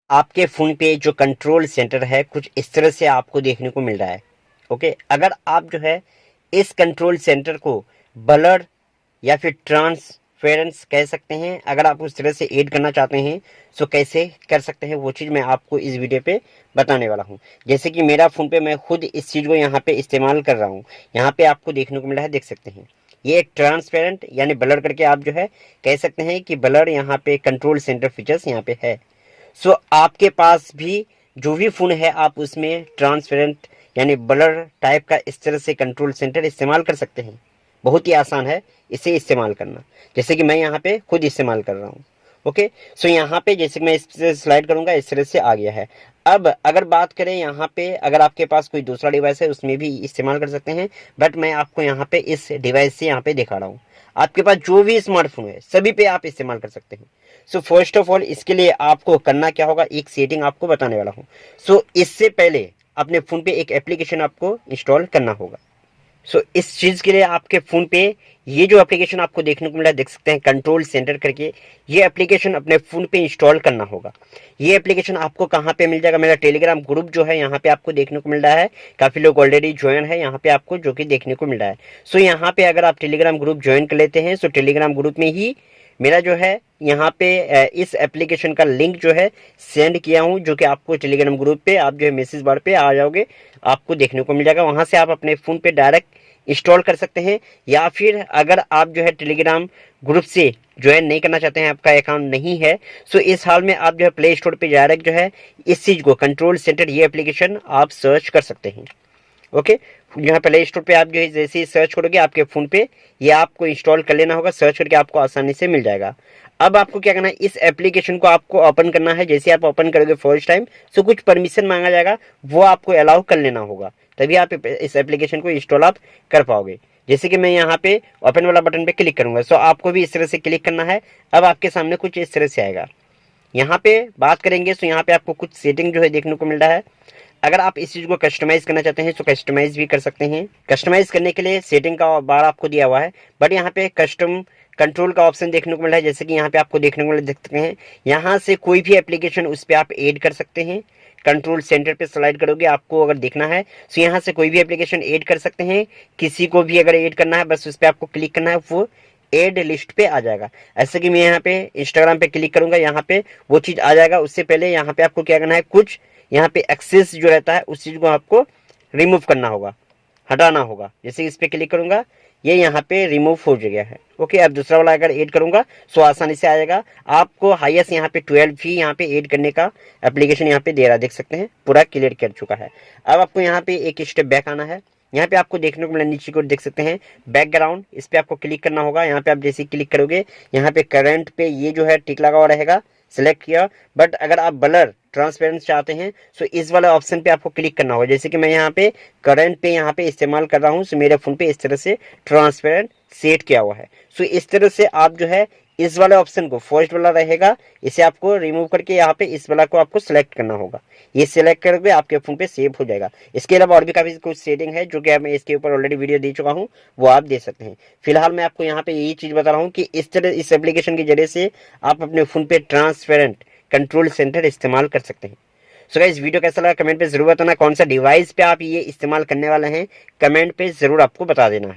आपके फ़ोन पे जो कंट्रोल सेंटर है कुछ इस तरह से आपको देखने को मिल रहा है। ओके, अगर आप जो है इस कंट्रोल सेंटर को ब्लर या फिर ट्रांसपेरेंस कह सकते हैं, अगर आप उस तरह से ऐड करना चाहते हैं तो कैसे कर सकते हैं वो चीज़ मैं आपको इस वीडियो पे बताने वाला हूँ। जैसे कि मेरा फ़ोन पे मैं खुद इस चीज़ को यहाँ पे इस्तेमाल कर रहा हूँ। यहाँ पे आपको देखने को मिल रहा है, देख सकते हैं ये एक ट्रांसपेरेंट यानी ब्लर करके आप जो है कह सकते हैं कि ब्लर यहाँ पे कंट्रोल सेंटर फीचर्स यहाँ पे है। सो आपके पास भी जो भी फ़ोन है आप उसमें ट्रांसपेरेंट यानी ब्लर टाइप का इस तरह से कंट्रोल सेंटर इस्तेमाल कर सकते हैं। बहुत ही आसान है इसे इस्तेमाल करना, जैसे कि मैं यहाँ पे खुद इस्तेमाल कर रहा हूँ। ओके, सो यहाँ पे जैसे कि मैं इस से स्लाइड करूँगा इस तरह से आ गया है। अब अगर बात करें यहाँ पे, अगर आपके पास कोई दूसरा डिवाइस है उसमें भी इस्तेमाल कर सकते हैं, बट मैं आपको यहाँ पे इस डिवाइस से यहाँ पे दिखा रहा हूँ। आपके पास जो भी स्मार्टफोन है सभी पे आप इस्तेमाल कर सकते हैं। सो फर्स्ट ऑफ ऑल इसके लिए आपको करना क्या होगा, एक सेटिंग आपको बताने वाला हूँ। सो इससे पहले अपने फ़ोन पे एक एप्लीकेशन आपको इंस्टॉल करना होगा। सो इस चीज़ के लिए आपके फ़ोन पे ये जो एप्लीकेशन आपको देखने को मिला, देख सकते हैं कंट्रोल सेंटर करके, ये एप्लीकेशन अपने फ़ोन पे इंस्टॉल करना होगा। ये एप्लीकेशन आपको कहाँ पे मिल जाएगा, मेरा टेलीग्राम ग्रुप जो है यहाँ पे आपको देखने को मिल रहा है। काफ़ी लोग ऑलरेडी ज्वाइन है यहाँ पे आपको जो कि देखने को मिल रहा है। सो यहाँ पे अगर आप टेलीग्राम ग्रुप ज्वाइन कर लेते हैं तो टेलीग्राम ग्रुप में ही मेरा जो है यहाँ पे इस एप्लीकेशन का लिंक जो है सेंड किया हूँ, जो कि आपको टेलीग्राम ग्रुप पे आप जो है मैसेज बार पे आ जाओगे, आपको देखने को मिल जाएगा। वहाँ से आप अपने फ़ोन पे डायरेक्ट इंस्टॉल कर सकते हैं, या फिर अगर आप जो है टेलीग्राम ग्रुप से ज्वाइन नहीं करना चाहते हैं, आपका अकाउंट नहीं है, सो इस हाल में आप जो है प्ले स्टोर पे डायरेक्ट जो है इस चीज़ को कंट्रोल सेंटर ये एप्लीकेशन आप सर्च कर सकते हैं। ओके, यहाँ प्ले स्टोर पे आप जो है जैसे ही सर्च करोगे आपके फ़ोन पे ये आपको इंस्टॉल कर लेना होगा, सर्च करके आपको आसानी से मिल जाएगा। अब आपको क्या करना है, इस एप्लीकेशन को आपको ओपन करना है। जैसे आप ओपन करोगे फर्स्ट टाइम तो कुछ परमिशन मांगा जाएगा, वो आपको अलाउ कर लेना होगा, तभी आप इस एप्लीकेशन को इंस्टॉल आप कर पाओगे। जैसे कि मैं यहाँ पे ओपन वाला बटन पे क्लिक करूंगा, सो आपको भी इस तरह से क्लिक करना है। अब आपके सामने कुछ इस तरह से आएगा। यहाँ पे बात करेंगे तो यहाँ पे आपको कुछ सेटिंग जो है देखने को मिल रहा है। अगर आप इस चीज़ को कस्टमाइज़ करना चाहते हैं तो कस्टमाइज़ भी कर सकते हैं। कस्टमाइज़ करने के लिए सेटिंग का बार आपको दिया हुआ है, बट यहाँ पे कस्टम कंट्रोल का ऑप्शन देखने को मिल रहा है। जैसे कि यहाँ पे आपको देखने को मिल देख सकते हैं, यहाँ से कोई भी एप्लीकेशन उस पर आप ऐड कर सकते हैं। कंट्रोल सेंटर पे स्लाइड करोगे, आपको अगर देखना है तो यहाँ से कोई भी एप्लीकेशन ऐड कर सकते हैं। किसी को भी अगर ऐड करना है बस उस पर आपको क्लिक करना है, वो एड लिस्ट पे आ जाएगा। ऐसे कि मैं यहाँ पे इंस्टाग्राम पे क्लिक करूंगा, यहाँ पे वो चीज़ आ जाएगा। उससे पहले यहाँ पे आपको क्या करना है, कुछ यहाँ पे एक्सेस जो रहता है उस चीज़ को आपको रिमूव करना होगा, हटाना होगा। जैसे इस पे क्लिक करूंगा ये यहाँ पे रिमूव हो गया है। ओके, अब दूसरा वाला अगर ऐड करूंगा तो आसानी से आ जाएगा। आपको हाईएस्ट यहाँ पे 12 भी यहाँ पे ऐड करने का एप्लीकेशन यहाँ पे दे रहा है, देख सकते हैं पूरा क्लियर कर चुका है। अब आपको यहाँ पे एक स्टेप बैक आना है। यहाँ पे आपको देखने को मिला नीचे को देख सकते हैं बैकग्राउंड, इस पे आपको क्लिक करना होगा। यहाँ पे आप जैसे क्लिक करोगे यहाँ पे करंट पे ये जो है टिक लगा हुआ रहेगा, सिलेक्ट किया। बट अगर आप ब्लर ट्रांसपेरेंट चाहते हैं तो इस वाले ऑप्शन पे आपको क्लिक करना होगा। जैसे कि मैं यहाँ पे करंट पे यहाँ पे इस्तेमाल कर रहा हूँ, सो मेरे फ़ोन पे इस तरह से ट्रांसपेरेंट सेट किया हुआ है। सो इस तरह से आप जो है इस वाले ऑप्शन को, फर्स्ट वाला रहेगा, इसे आपको रिमूव करके यहाँ पे इस वाला को आपको सिलेक्ट करना होगा। ये सिलेक्ट करके आपके फ़ोन पे सेव हो जाएगा। इसके अलावा और भी काफ़ी कुछ सेटिंग है जो कि मैं इसके ऊपर ऑलरेडी वीडियो दे चुका हूँ, वो आप दे सकते हैं। फिलहाल मैं आपको यहाँ पे यही चीज़ बता रहा हूँ कि इस तरह इस एप्लीकेशन के जरिए से आप अपने फ़ोन पे ट्रांसपेरेंट कंट्रोल सेंटर इस्तेमाल कर सकते हैं। सो गाइस, वीडियो कैसा लगा कमेंट पे जरूर बताना। कौन सा डिवाइस पे आप ये इस्तेमाल करने वाले हैं कमेंट पे जरूर आपको बता देना है।